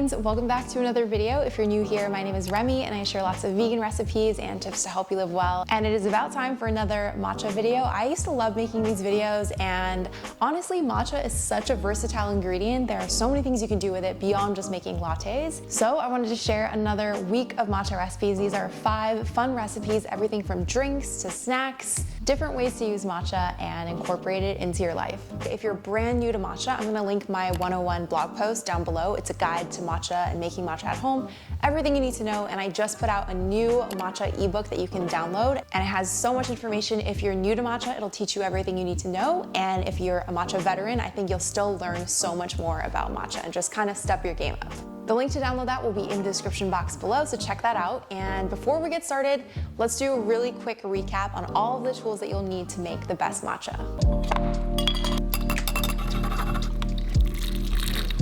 friends, welcome back to another video. If you're new here, my name is Remy and I share lots of vegan recipes and tips to help you live well. And it is about time for another matcha video. I used to love making these videos, and honestly, matcha is such a versatile ingredient. There are so many things you can do with it beyond just making lattes. So I wanted to share another week of matcha recipes. These are 5 fun recipes, everything from drinks to snacks, different ways to use matcha and incorporate it into your life. If you're brand new to matcha, I'm gonna link my 101 blog post down below. It's a guide to matcha and making matcha at home, everything you need to know. And I just put out a new matcha ebook that you can download, and it has so much information. If you're new to matcha, it'll teach you everything you need to know. And if you're a matcha veteran, I think you'll still learn so much more about matcha and just kind of step your game up. The link to download that will be in the description box below, so check that out. And before we get started, let's do a really quick recap on all of the tools that you'll need to make the best matcha.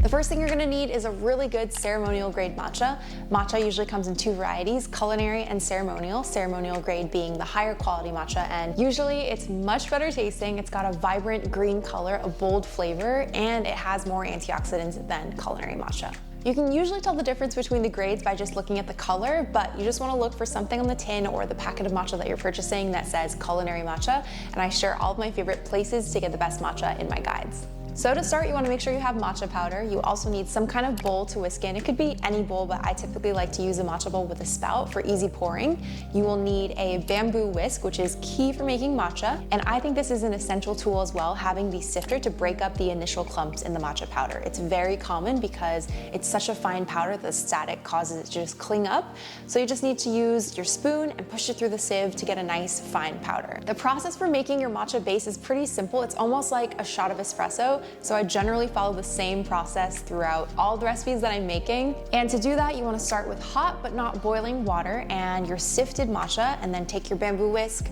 The first thing you're gonna need is a really good ceremonial grade matcha. Matcha usually comes in 2 varieties, culinary and ceremonial. Ceremonial grade being the higher quality matcha, and usually it's much better tasting. It's got a vibrant green color, a bold flavor, and it has more antioxidants than culinary matcha. You can usually tell the difference between the grades by just looking at the color, but you just want to look for something on the tin or the packet of matcha that you're purchasing that says culinary matcha, and I share all of my favorite places to get the best matcha in my guides. So to start, you want to make sure you have matcha powder. You also need some kind of bowl to whisk in. It could be any bowl, but I typically like to use a matcha bowl with a spout for easy pouring. You will need a bamboo whisk, which is key for making matcha. And I think this is an essential tool as well, having the sifter to break up the initial clumps in the matcha powder. It's very common because it's such a fine powder, the static causes it to just cling up. So you just need to use your spoon and push it through the sieve to get a nice fine powder. The process for making your matcha base is pretty simple. It's almost like a shot of espresso. So I generally follow the same process throughout all the recipes that I'm making. And to do that, you want to start with hot but not boiling water and your sifted matcha, and then take your bamboo whisk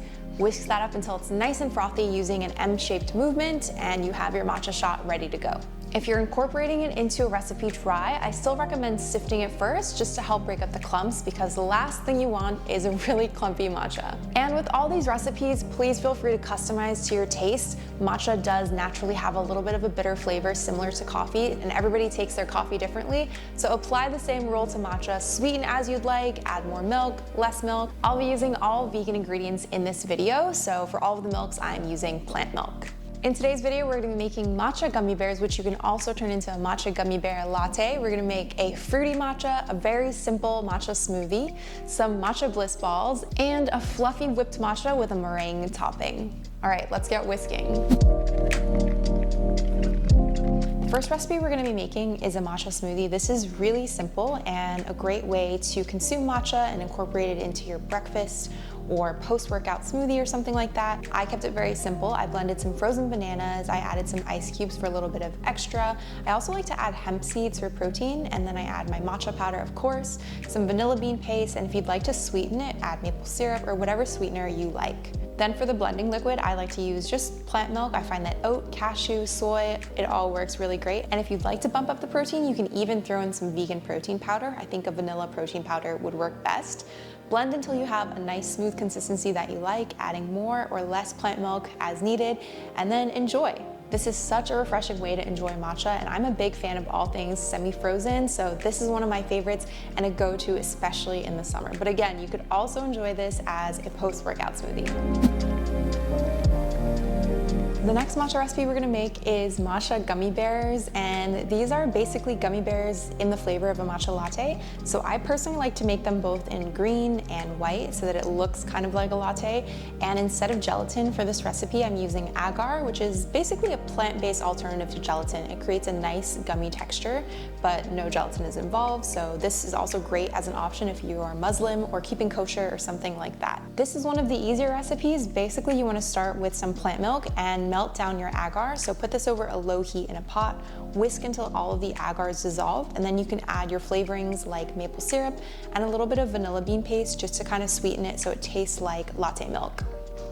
that up until it's nice and frothy using an M-shaped movement, and you have your matcha shot ready to go. If you're incorporating it into a recipe dry, I still recommend sifting it first just to help break up the clumps, because the last thing you want is a really clumpy matcha. And with all these recipes, please feel free to customize to your taste. Matcha does naturally have a little bit of a bitter flavor similar to coffee, and everybody takes their coffee differently. So apply the same rule to matcha, sweeten as you'd like, add more milk, less milk. I'll be using all vegan ingredients in this video, so for all of the milks, I'm using plant milk. In today's video, we're gonna be making matcha gummy bears, which you can also turn into a matcha gummy bear latte. We're gonna make a fruity matcha, a very simple matcha smoothie, some matcha bliss balls, and a fluffy whipped matcha with a meringue topping. All right, let's get whisking. The first recipe we're gonna be making is a matcha smoothie. This is really simple and a great way to consume matcha and incorporate it into your breakfast or post-workout smoothie or something like that. I kept it very simple. I blended some frozen bananas, I added some ice cubes for a little bit of extra. I also like to add hemp seeds for protein, and then I add my matcha powder, of course, some vanilla bean paste, and if you'd like to sweeten it, add maple syrup or whatever sweetener you like. Then for the blending liquid, I like to use just plant milk. I find that oat, cashew, soy, it all works really great. And if you'd like to bump up the protein, you can even throw in some vegan protein powder. I think a vanilla protein powder would work best. Blend until you have a nice smooth consistency that you like, adding more or less plant milk as needed, and then enjoy. This is such a refreshing way to enjoy matcha, and I'm a big fan of all things semi-frozen, so this is one of my favorites and a go-to, especially in the summer. But again, you could also enjoy this as a post-workout smoothie. The next matcha recipe we're gonna make is matcha gummy bears, and these are basically gummy bears in the flavor of a matcha latte. So I personally like to make them both in green and white so that it looks kind of like a latte. And instead of gelatin for this recipe, I'm using agar, which is basically a plant-based alternative to gelatin. It creates a nice gummy texture, but no gelatin is involved. So this is also great as an option if you are Muslim or keeping kosher or something like that. This is one of the easier recipes. Basically, you wanna start with some plant milk and melt down your agar. So put this over a low heat in a pot, whisk until all of the agars dissolve, and then you can add your flavorings like maple syrup and a little bit of vanilla bean paste just to kind of sweeten it so it tastes like latte milk.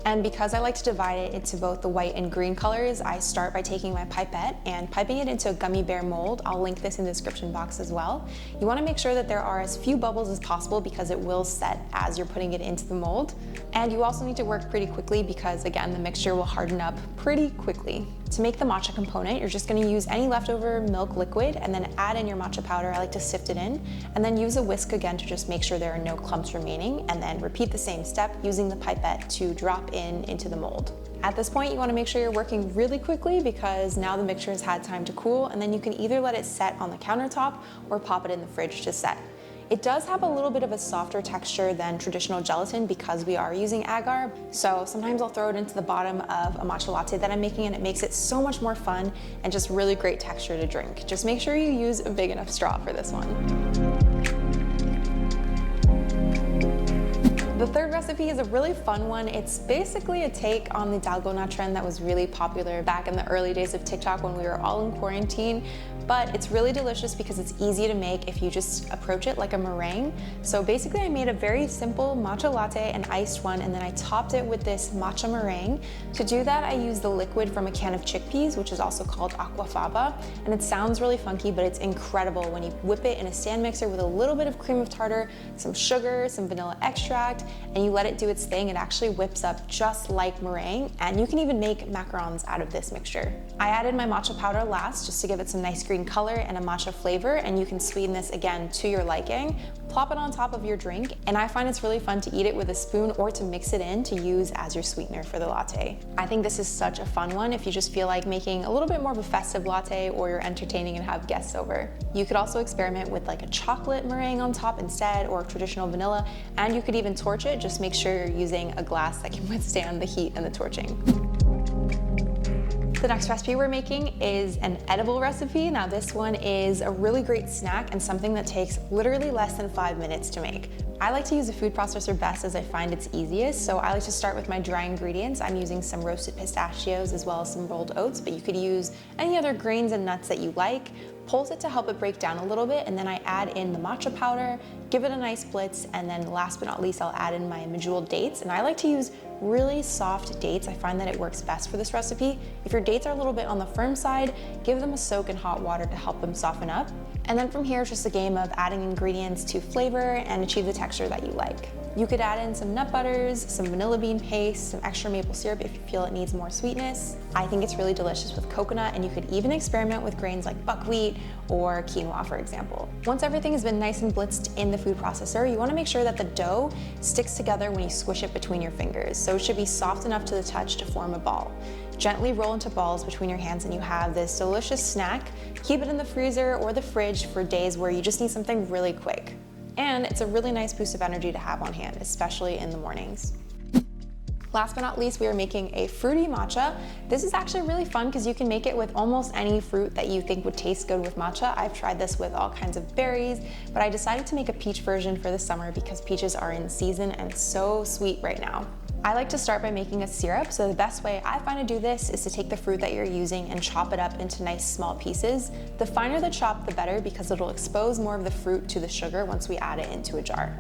And because I like to divide it into both the white and green colors, I start by taking my pipette and piping it into a gummy bear mold. I'll link this in the description box as well. You want to make sure that there are as few bubbles as possible because it will set as you're putting it into the mold. And you also need to work pretty quickly because, again, the mixture will harden up pretty quickly. To make the matcha component, you're just going to use any leftover milk liquid and then add in your matcha powder. I like to sift it in, and then use a whisk again to just make sure there are no clumps remaining, and then repeat the same step using the pipette to drop into the mold. At this point, you want to make sure you're working really quickly because now the mixture has had time to cool, and then you can either let it set on the countertop or pop it in the fridge to set. It does have a little bit of a softer texture than traditional gelatin because we are using agar, so sometimes I'll throw it into the bottom of a matcha latte that I'm making, and it makes it so much more fun and just really great texture to drink. Just make sure you use a big enough straw for this one. The third recipe is a really fun one. It's basically a take on the dalgona trend that was really popular back in the early days of TikTok when we were all in quarantine. But it's really delicious because it's easy to make if you just approach it like a meringue. So basically I made a very simple matcha latte, an iced one, and then I topped it with this matcha meringue. To do that, I used the liquid from a can of chickpeas, which is also called aquafaba. And it sounds really funky, but it's incredible when you whip it in a stand mixer with a little bit of cream of tartar, some sugar, some vanilla extract, and you let it do its thing. It actually whips up just like meringue, and you can even make macarons out of this mixture. I added my matcha powder last just to give it some nice green color and a matcha flavor, and you can sweeten this again to your liking. Plop it on top of your drink, and I find it's really fun to eat it with a spoon or to mix it in to use as your sweetener for the latte. I think this is such a fun one if you just feel like making a little bit more of a festive latte or you're entertaining and have guests over. You could also experiment with like a chocolate meringue on top instead, or traditional vanilla, and you could even torch it. Just make sure you're using a glass that can withstand the heat and the torching. The next recipe we're making is an edible recipe. Now this one is a really great snack and something that takes literally less than 5 minutes to make. I like to use a food processor best as I find it's easiest, so I like to start with my dry ingredients. I'm using some roasted pistachios as well as some rolled oats, but you could use any other grains and nuts that you like. Pulse it to help it break down a little bit, and then I add in the matcha powder, give it a nice blitz, and then last but not least, I'll add in my medjool dates. And I like to use really soft dates. I find that it works best for this recipe. If your dates are a little bit on the firm side, give them a soak in hot water to help them soften up. And then from here, it's just a game of adding ingredients to flavor and achieve the texture that you like. You could add in some nut butters, some vanilla bean paste, some extra maple syrup if you feel it needs more sweetness. I think it's really delicious with coconut, and you could even experiment with grains like buckwheat or quinoa, for example. Once everything has been nice and blitzed in the food processor, you want to make sure that the dough sticks together when you squish it between your fingers. So it should be soft enough to the touch to form a ball. Gently roll into balls between your hands and you have this delicious snack. Keep it in the freezer or the fridge for days where you just need something really quick. And it's a really nice boost of energy to have on hand, especially in the mornings. Last but not least, we are making a fruity matcha. This is actually really fun because you can make it with almost any fruit that you think would taste good with matcha. I've tried this with all kinds of berries, but I decided to make a peach version for the summer because peaches are in season and so sweet right now. I like to start by making a syrup, so the best way I find to do this is to take the fruit that you're using and chop it up into nice small pieces. The finer the chop, the better, because it'll expose more of the fruit to the sugar once we add it into a jar.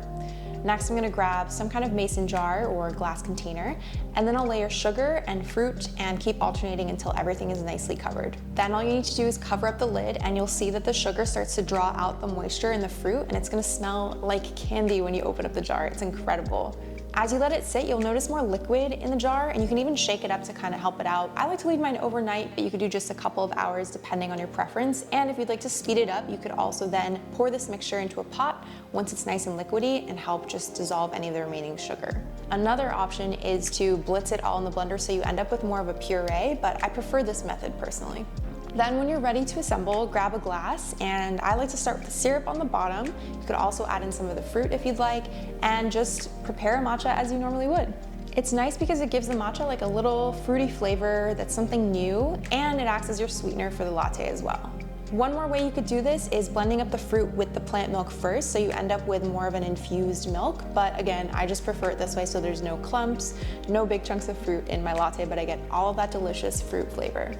Next, I'm gonna grab some kind of mason jar or glass container, and then I'll layer sugar and fruit and keep alternating until everything is nicely covered. Then all you need to do is cover up the lid, and you'll see that the sugar starts to draw out the moisture in the fruit, and it's gonna smell like candy when you open up the jar. It's incredible. As you let it sit, you'll notice more liquid in the jar, and you can even shake it up to kind of help it out. I like to leave mine overnight, but you could do just a couple of hours depending on your preference. And if you'd like to speed it up, you could also then pour this mixture into a pot once it's nice and liquidy and help just dissolve any of the remaining sugar. Another option is to blitz it all in the blender so you end up with more of a puree, but I prefer this method personally. Then when you're ready to assemble, grab a glass, and I like to start with the syrup on the bottom. You could also add in some of the fruit if you'd like, and just prepare a matcha as you normally would. It's nice because it gives the matcha like a little fruity flavor that's something new, and it acts as your sweetener for the latte as well. One more way you could do this is blending up the fruit with the plant milk first, so you end up with more of an infused milk. But again, I just prefer it this way so there's no clumps, no big chunks of fruit in my latte, but I get all of that delicious fruit flavor.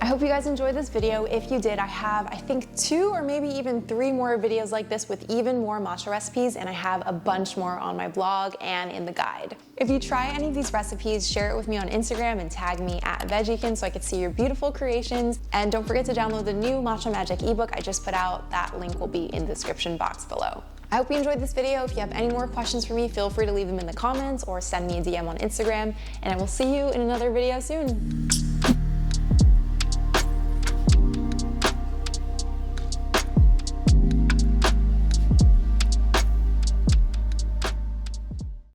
I hope you guys enjoyed this video. If you did, I have, I think, 2 or maybe even 3 more videos like this with even more matcha recipes, and I have a bunch more on my blog and in the guide. If you try any of these recipes, share it with me on Instagram and tag me at Veggiekins so I can see your beautiful creations. And don't forget to download the new Matcha Magic ebook I just put out. That link will be in the description box below. I hope you enjoyed this video. If you have any more questions for me, feel free to leave them in the comments or send me a DM on Instagram, and I will see you in another video soon.